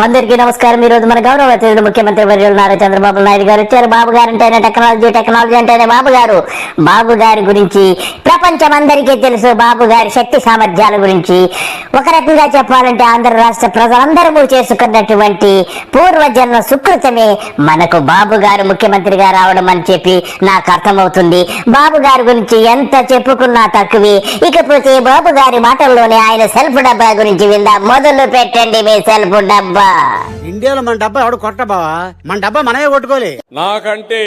అందరికీ నమస్కారం. ఈ రోజు మన గౌరవ అతిథులు ముఖ్యమంత్రి వర్యులు నారా చంద్రబాబు నాయుడు గారు వచ్చారు. బాబు గారు అంటేనే టెక్నాలజీ అంటేనే బాబు గారి గురించి ప్రపంచం అందరికీ తెలుసు. బాబు గారి శక్తి సామర్థ్యాల గురించి ఒక రకంగా చెప్పాలంటే ఆంధ్ర రాష్ట్ర ప్రజలందరూ చేసుకున్నటువంటి పూర్వజన్మ సుకృతమే మనకు బాబు గారు ముఖ్యమంత్రిగా రావడం అని చెప్పి నాకు అర్థమవుతుంది. బాబు గారి గురించి ఎంత చెప్పుకున్నా తక్కువే. ఇకపోతే బాబు గారి మాటల్లోనే ఆయన సెల్ఫ్ డబ్బా గురించి విందాం. మొదలు పెట్టండి మీ సెల్ఫ్ డబ్బా. ఇండియాలో మన డబ్బా ఎవడు కొట్ట బావా, మన డబ్బా మనమే కొట్టుకోలే. నాకంటే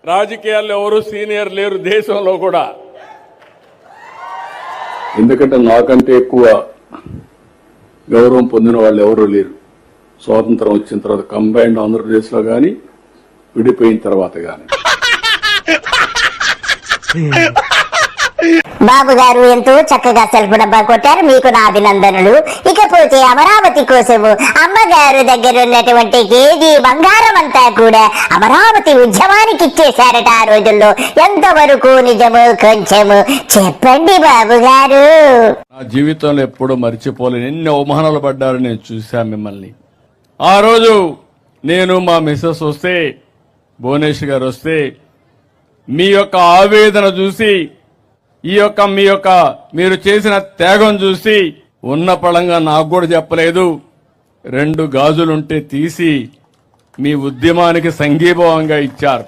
రాజకీయాల్లో ఎవరు సీనియర్ లేరు దేశంలో కూడా. ఎందుకంటే నాకంటే ఎక్కువ గౌరవం పొందిన వాళ్ళు ఎవరూ లేరు. స్వాతంత్రం వచ్చిన తర్వాత కంబైన్డ్ ఆంధ్రప్రదేశ్ లో గాని విడిపోయిన తర్వాత గాని. బాబు గారు ఎంతో చక్కగా సెల్ఫ్ డబ్బా కొట్టారు. మీకు నా అభినందనలు. ఇకపోతే అమరావతి కోసము అమ్మగారు దగ్గర ఉన్నటువంటి కేజీ బంగారం అంతా కూడా అమరావతి ఉద్యమానికి ఇచ్చేశారట ఆ రోజుల్లో. ఎంతవరకు నిజము కొంచెము చెప్పండి బాబు గారు. నా జీవితంలో ఎప్పుడూ మర్చిపోలేను. ఎన్ని అవమానాలు పడ్డారు నేను చూశాను మిమ్మల్ని. ఆ రోజు నేను మా మిస్సెస్ వస్తే, భువనేష్ గారు వస్తే, మీ యొక్క ఆవేదన చూసి, మీరు చేసిన త్యాగం చూసి ఉన్న పళంగా నాకు కూడా చెప్పలేదు. 2 గాజులుంటే తీసి మీ ఉద్యమానికి సంఘీభావంగా ఇచ్చారు.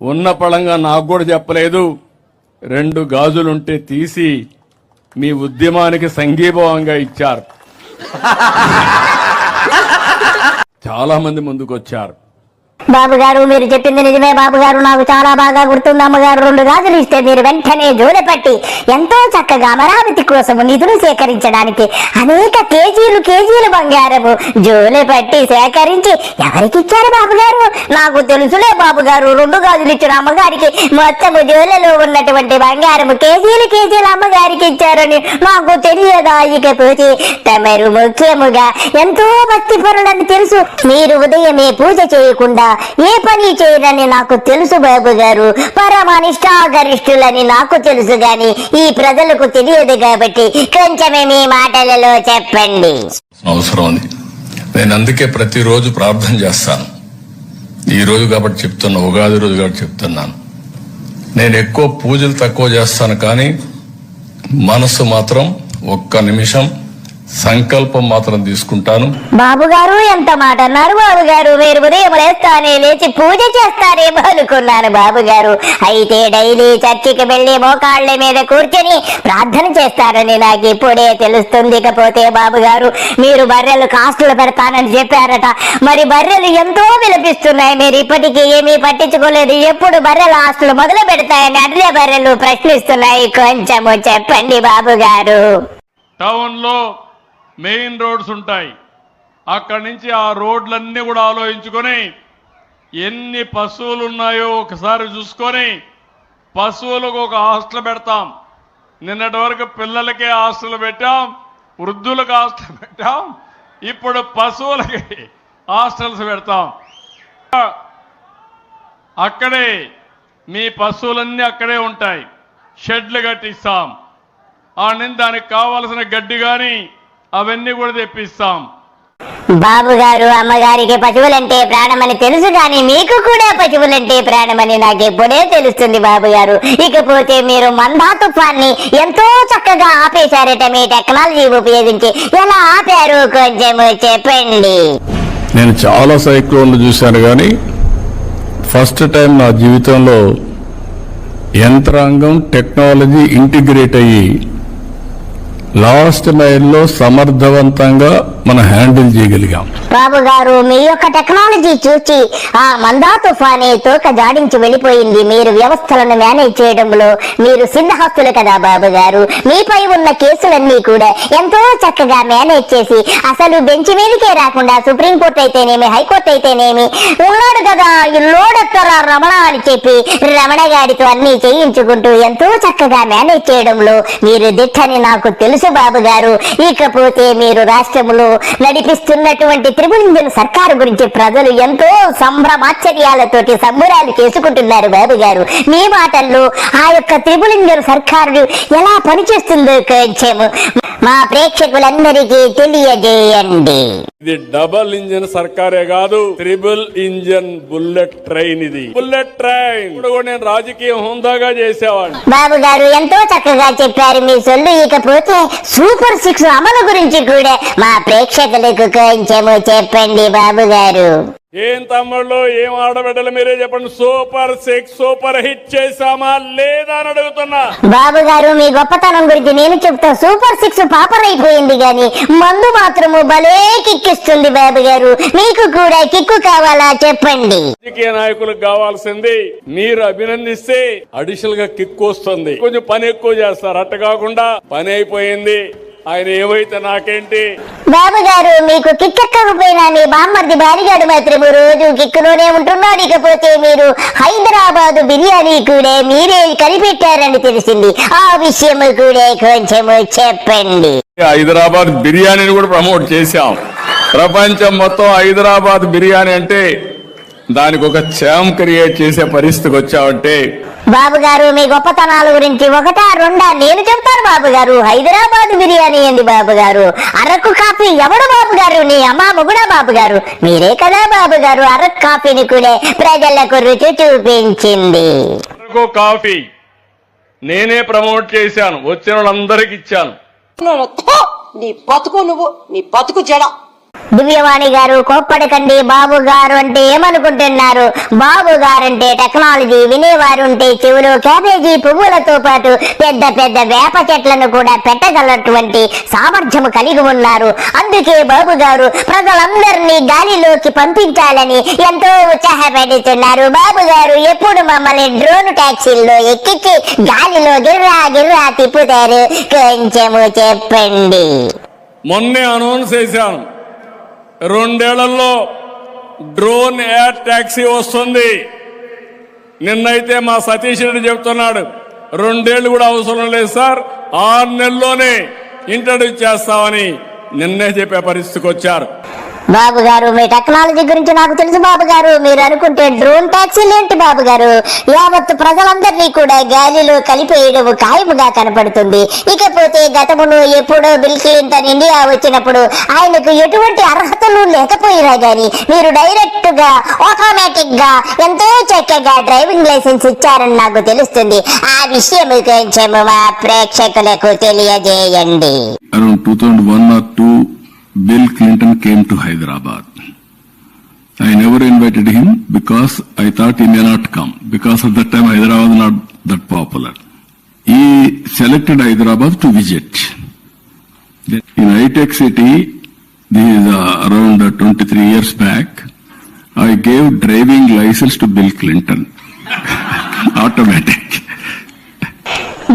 ఉన్న పళంగా నాకు కూడా చెప్పలేదు. 2 గాజులుంటే తీసి మీ ఉద్యమానికి సంఘీభావంగా ఇచ్చారు. చాలా మంది ముందుకొచ్చారు. బాబు గారు మీరు చెప్పింది నిజమే. బాబు గారు నాకు చాలా బాగా గుర్తుంది. అమ్మగారు 2 గాజులు ఇస్తే మీరు వెంటనే జోలెపట్టి ఎంతో చక్కగా అమరావతి కోసము నిధులు సేకరించడానికి అనేక కేజీలు బంగారము జోలెపట్టి సేకరించి ఎవరికి ఇచ్చారు బాబు గారు? నాకు తెలుసులే బాబు గారు. 2 గాజులు ఇచ్చిన అమ్మగారికి మొత్తము జోలలో ఉన్నటువంటి బంగారము కేజీలు అమ్మగారికి ఇచ్చారని నాకు తెలియదా? ఇకపోతే తమరు ముఖ్యముగా ఎంతో భక్తి పరులని తెలుసు. మీరు ఉదయమే పూజ చేయకుండా ఏ పని చేయరని నాకు తెలుసు బాబు గారు. పరమ నిష్ఠాగరిష్ఠులని నాకు తెలుసు గాని ఈ ప్రజలకు తెలియదు కాబట్టి కొంచెమే మీ మాటలలో చెప్పండి. అవసరం ఉంది. నేను అందుకే ప్రతిరోజు ప్రార్థన చేస్తాను. ఈ రోజు కాబట్టి చెప్తున్నా, ఉగాది రోజు కాబట్టి చెప్తున్నాను. నేను ఎక్కువ పూజలు తక్కువ చేస్తాను, కానీ మనసు మాత్రం ఒక్క నిమిషం సంకల్పం మాత్రం తీసుకుంటాను. బాబు గారు ఎంత మాట అన్నారు బాబు గారు. మీరు ఉదయం లేస్తానే లేచి పూజ చేస్తారేమో అనుకున్నాను బాబు గారు. అయితే డైలీ చర్చికి వెళ్లి మోకాళ్ల మీద కూర్చొని ప్రార్థన చేస్తారని నాకు ఇప్పుడే తెలుస్తుంది. ఇకపోతే బాబు గారు మీరు బర్రెలు కాస్టులు పెడతానని చెప్పారట. మరి బర్రెలు ఎంతో విలపిస్తున్నాయి. మీరు ఇప్పటికీ ఏమీ పట్టించుకోలేదు. ఎప్పుడు బర్రెల ఆస్తులు మొదలు పెడతాయని అడ్లే బర్రెలు ప్రశ్నిస్తున్నాయి. కొంచెము చెప్పండి బాబు గారు. టౌన్ లో మెయిన్ రోడ్స్ ఉంటాయి. అక్కడి నుంచి ఆ రోడ్లన్నీ కూడా ఆలోచించుకొని ఎన్ని పశువులు ఉన్నాయో ఒకసారి చూసుకొని పశువులకు ఒక హాస్టల్ పెడతాం. నిన్నటి వరకు పిల్లలకే హాస్టల్ పెట్టాం, వృద్ధులకు హాస్టల్ పెట్టాం. ఇప్పుడు పశువులకి హాస్టల్స్ పెడతాం. అక్కడే మీ పశువులన్నీ అక్కడే ఉంటాయి. షెడ్లు కట్టిస్తాం. దానికి కావలసిన గడ్డి కానీ అవన్నీ కూడా తెప్పిస్తాం. బాబు గారు అమ్మగారికి పశువులంటే ప్రాణమని తెలుసు, కానీ మీకు కూడా పశువులంటే ప్రాణమని నాకు ఎప్పుడే తెలుస్తుంది బాబు గారు. ఇకపోతే మీరు మందా తుఫాన్ని ఎంతో చక్కగా ఆపేశారట మీ టెక్నాలజీ ఉపయోగించి. ఎలా ఆపారు కొంచెం చెప్పండి. నేను చాలా సైక్లోన్లు చూశాను, కానీ ఫస్ట్ టైం నా జీవితంలో యంత్రాంగం టెక్నాలజీ ఇంటిగ్రేట్ అయ్యి లాస్ట్ మైల్లో సమర్థవంతంగా మనం హ్యాండిల్ చేయగలిగాం. బాబు గారు మీ యొక్క టెక్నాలజీ చూసి ఆ మందా తుఫానే తోక జాడించి వెళ్ళిపోయింది. మీరు వ్యవస్థలను మేనేజ్ చేయడంలో మీరు సిద్ధహస్తులు కదా బాబు గారు. మీపై ఉన్న కేసులన్నీ కూడా ఎంతో చక్కగా మేనేజ్ చేసి అసలు బెంచ్ మీదకే రాకుండా సుప్రీంకోర్టు అయితేనేమి, హైకోర్టు అయితేనేమి ఉన్నాడు కదా లోడెత్తరా రమణ అని చెప్పి రమణ గారితో అన్ని చేయించుకుంటూ ఎంతో చక్కగా మేనేజ్ చేయడంలో మీరు దిట్టని నాకు తెలుసు బాబు గారు. ఇకపోతే మీరు రాష్ట్రంలో నడిపిస్తున్నటువంటి త్రిపుల్ ఇంజన్ సర్కారు గురించి ప్రజలు ఎంతో సంభ్రమాశ్చర్యాలతోటి సంబురాలు చేసుకుంటున్నారు బాబు గారు. మీ మాటల్లో ఆ యొక్క త్రిపుల్ ఇంజన్ సర్కారు ఎలా పనిచేస్తుందో కొంచెము మా ప్రేక్షకులందరికీ తెలియజేయండి. ఇది డబుల్ ఇంజన్ సర్కారే కాదు, ట్రిపుల్ ఇంజన్ బుల్లెట్ ట్రైన్. ఇది బుల్లెట్ ట్రైన్. ఇప్పుడు కూడా నేను రాజకీయం హోందాగా చేసేవాడిని. బాబు గారు ఎంతో చక్కగా చెప్పారు మీ సొల్లు. ఇకపోతే సూపర్ 6 అమలు గురించి కూడా మా ప్రేక్షకులకు కొంచెము చెప్పండి బాబు గారు. ఏం తమ్ముళ్ళు, ఏం ఆడబిడ్డలు, మీరే చెప్పండి. సూపర్ 6 సూపర్ హిట్ చేశామా లేదా అని అడుగుతున్నా. బాబు గారు మీ గొప్పతనం గురించి నేను చెప్తా. సూపర్ 6 పాపర్ అయిపోయింది గాని మందు మాత్రము భలే కిక్కిస్తుంది బాబు గారు. మీకు కూడా కిక్కు కావాలా చెప్పండి. రాజకీయ నాయకులకు కావాల్సింది మీరు అభినందిస్తే అడిషనల్ గా కిక్ వస్తుంది, కొంచెం పని ఎక్కువ చేస్తారు. అట్ట కాకుండా పని అయిపోయింది, ఆయన ఏమైతే నాకేంటి. బాబు గారు మీకు కిక్కెక్కకపోయినా మీ బామ్మర్ది బారిగాడు మాత్రము రోజు కిక్కులోనే ఉంటున్నాడు. ఇకపోతే మీరు హైదరాబాదు బిర్యానీ కూడా మీరే కనిపెట్టారని తెలిసింది. ఆ విషయము కూడా కొంచెము చెప్పండి. హైదరాబాద్ బిర్యానీని కూడా ప్రమోట్ చేశాం. ప్రపంచం మొత్తం హైదరాబాద్ బిర్యానీ అంటే దానికి ఒక ఛామ్ క్రియేట్ చేసే పరిస్థితికి వచ్చామంటే. బాబు గారు మీ గొప్పతనాల గురించి ఒకటా రెండా నేను చెప్తాను బాబు గారు. హైదరాబాద్ బిర్యానీ ఏంది బాబు గారు, అరకు కాఫీ ఎవడు బాబు గారు, నీ అమ్మ మొగుడా బాబు గారు, మీరే కదా బాబు గారు అరకు కాఫీని కూడా ప్రజలకు రుచి చూపించింది. అరకు కాఫీ నేనే ప్రమోట్ చేశాను, వచ్చిన వాళ్ళందరికి ఇచ్చాను. నీ బతుకు నువ్వు, నీ బతుకు జడ. దివ్యవాణి గారు కోప్పడకండి. బాబు గారు అంటే ఏమనుకుంటున్నారు? బాబు గారంటే టెక్నాలజీ, వినేవారుంటే చెవులు క్యాబేజీ పువ్వులతో పాటు పెద్ద పెద్ద వేప చెట్లను కూడా పెట్టగలటువంటి సామర్థ్యము కలిగి ఉన్నారు. అందుకే బాబు గారు ప్రజలందరినీ గాలిలోకి పంపించాలని ఎంతో ఉత్సాహపెడుతున్నారు. బాబు గారు ఎప్పుడు మమ్మల్ని డ్రోన్ టాక్సీల్లో ఎక్కించి గాలిలో గిర్రా గిర్రా తిప్పుతారు, కొంచెము చెప్పండి. మొన్నే అనౌన్స్ చేశాను, 2 ఏళ్లలో డ్రోన్ ఎయిర్ ట్యాక్సీ వస్తుంది. నిన్నైతే మా సతీష్ రెడ్డి చెప్తున్నాడు 2 ఏళ్లు కూడా అవసరం లేదు సార్, 6 నెలల్లోనే ఇంట్రడ్యూస్ చేస్తామని నిన్నే చెప్పే పరిస్థితికి వచ్చారు. బాబు గారు మీ టెక్నాలజీ గురించి నాకు తెలుసు బాబు గారు. మీరు అనుకుంటే డ్రోన్ ట్యాక్సీలు ఏంటి బాబు గారు, యావత్ ప్రజలందరినీ కూడా గాలిలో కలిపేయడం ఖాయముగా కనపడుతుంది. ఇకపోతే గతమును ఎప్పుడో బిల్ క్లింటన్ ఇండియా వచ్చినప్పుడు ఆయనకు ఎటువంటి అర్హతలు లేకపోయినా గానీ మీరు డైరెక్ట్ గా ఆటోమేటిక్ గా ఎంతో చక్కగా డ్రైవింగ్ లైసెన్స్ ఇచ్చారని నాకు తెలుస్తుంది. ఆ విషయం కొంచెం మా ప్రేక్షకులకు తెలియజేయండి. Around 2001 or 2, Bill Clinton came to Hyderabad. I never invited him because I thought he may not come, because at that time Hyderabad was not that popular. He selected Hyderabad to visit. In high-tech city, this is around 23 years back, I gave driving license to Bill Clinton. Automatic.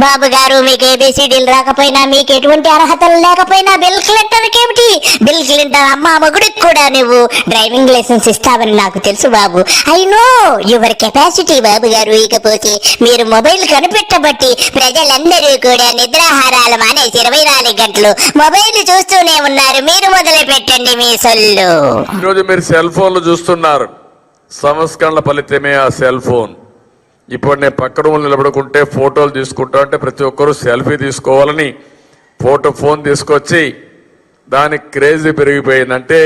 బాబు గారు మీకు ఏబిసిడీలు రాకపోయినా, మీకు ఎటువంటి అర్హతలు లేకపోయినా bill Clinton ఏమిటి, bill Clinton అమ్మ మొగుడికి కూడా నువ్వు డ్రైవింగ్ లైసెన్స్ ఇస్తావని నాకు తెలుసు బాబు. ఐ నో యువర్ కెపాసిటీ బాబు గారు. ఇకపోతే మీరు మొబైల్ కనిపెట్టబట్టి ప్రజలందరూ కూడా నిద్రాహారాలు మానేసి 24 గంటలు మొబైల్ చూస్తూనే ఉన్నారు. మీరు మొదలు పెట్టండి మీ సొల్లు. ఈరోజు మీరు సెల్ ఫోన్లు చూస్తున్నారు, సంస్కరణల ఫలితమే ఆ సెల్ ఫోన్. ఇప్పుడు నేను పక్క రూమ్లో నిలబడుకుంటే ఫోటోలు తీసుకుంటా అంటే ప్రతి ఒక్కరూ సెల్ఫీ తీసుకోవాలని ఫోన్ తీసుకొచ్చి దానికి క్రేజ్ పెరిగిపోయిందంటే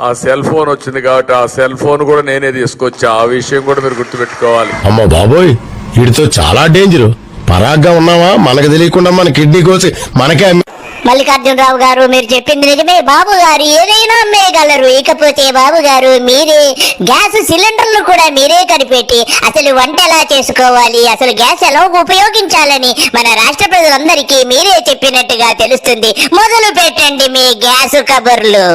ఆ సెల్ ఫోన్ వచ్చింది కాబట్టి ఆ సెల్ ఫోన్ కూడా నేనే తీసుకొచ్చా. ఆ విషయం కూడా మీరు గుర్తుపెట్టుకోవాలి. అమ్మ బాబోయ్, వీడితో చాలా డేంజరు. పరాగ్గా ఉన్నావా, మనకు తెలియకుండా మన కిడ్నీ కోసి మనకే మల్లికార్జునరావు గారు మీరు చెప్పింది నిజమే. బాబు గారు ఏదైనా అమ్మేయగలరు. ఇకపోతే బాబు గారు మీరే గ్యాస్ సిలిండర్లు కూడా మీరే కనిపెట్టి అసలు వంట ఎలా చేసుకోవాలి, అసలు గ్యాస్ ఎలా ఉపయోగించాలని మన రాష్ట్ర ప్రజలందరికీ మీరే చెప్పినట్టుగా తెలుస్తుంది. మొదలు పెట్టండి మీ గ్యాస్ కబుర్లు.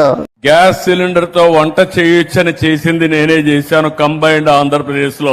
గ్యాస్ సిలిండర్ తో వంట చేయొచ్చని చేసింది నేనే చేశాను కంబైన్డ్ ఆంధ్రప్రదేశ్ లో.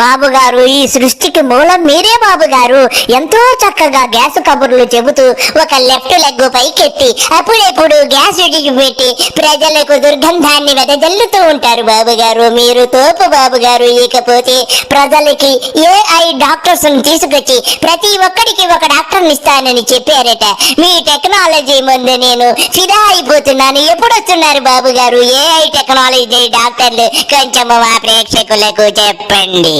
బాబు గారు ఈ సృష్టికి మూలం మీరే బాబు గారు. ఎంతో చక్కగా గ్యాస్ కబుర్లు చెబుతూ ఒక లెఫ్ట్ లెగ్ పైకెత్తి అప్పుడెప్పుడు గ్యాస్ పెట్టి ప్రజలకు దుర్గంధాన్ని వెదజల్లుతూ ఉంటారు బాబు గారు. మీరు తోపు బాబు గారు. ఇకపోతే ప్రజలకి ఏఐ డాక్టర్స్ తీసుకొచ్చి ప్రతి ఒక్కడికి ఒక డాక్టర్ ఇస్తానని చెప్పారట. మీ టెక్నాలజీ ముందు నేను ఫిదా అయిపోతున్నాను. ఎప్పుడు వస్తున్నారు బాబు గారు ఏఐ టెక్నాలజీ డాక్టర్లు? కొంచెం మా ప్రేక్షకులకు చెప్పండి.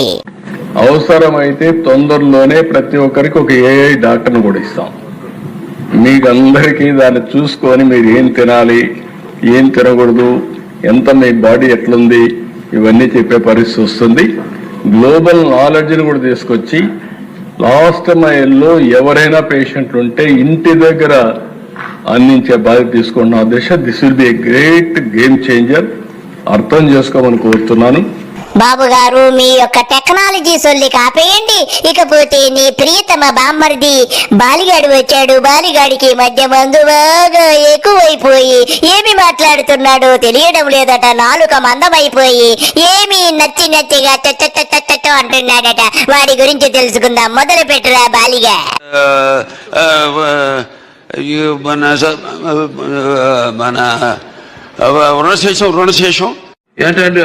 అవసరమైతే తొందరలోనే ప్రతి ఒక్కరికి ఒక ఏఐ డాక్టర్ను కూడా ఇస్తాం. మీకు అందరికీ దాన్ని చూసుకొని మీరు ఏం తినాలి, ఏం తినకూడదు, ఎంత మీ బాడీ ఎట్లుంది, ఇవన్నీ చెప్పే పరిస్థితి వస్తుంది. గ్లోబల్ నాలెడ్జ్ని కూడా తీసుకొచ్చి లాస్ట్ మైల్లో ఎవరైనా పేషెంట్లు ఉంటే ఇంటి దగ్గర అందించే బాధ్యత తీసుకుంటున్న Disha. This will be a great game changer. అర్థం చేసుకోమని కోరుతున్నాను. బాబు గారు, మీ యొక్క టెక్నాలజీ సొల్లి కాపేయండి. ఇకపోతే నీ ప్రియతమ బామ్మర్ది బాలిగాడు వచ్చాడు. బాలిగాడికి మధ్య మందు బాగా ఎక్కువైపోయి ఏమి మాట్లాడుతున్నాడో తెలియడం లేదట. నాలుక మందమైపోయి ఏమి నచ్చిగా చచ్చ అంటున్నాడట. వాడి గురించి తెలుసుకుందాం. మొదలు పెట్టురా బాలిగా. మన రుణశేషం ఏంటంటే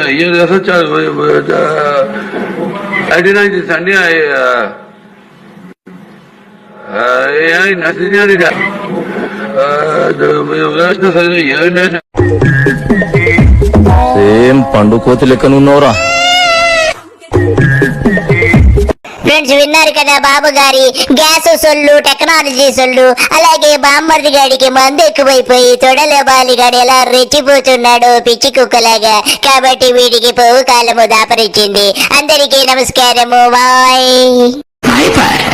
సేమ్ పండు కోతి లెక్కనున్నావురా. ఫ్రెండ్స్, విన్నారు కదా బాబు గారి గ్యాస్ సొల్లు, టెక్నాలజీ సొల్లు. అలాగే బామ్మర్ది గాడికి మందు ఎక్కువైపోయి తొడల బాలిగాడు ఎలా రెచ్చిపోతున్నాడో పిచ్చి కుక్కలాగా. కాబట్టి వీడికి పోవు కాలము దాపరిచ్చింది. అందరికీ నమస్కారము. బాయ్.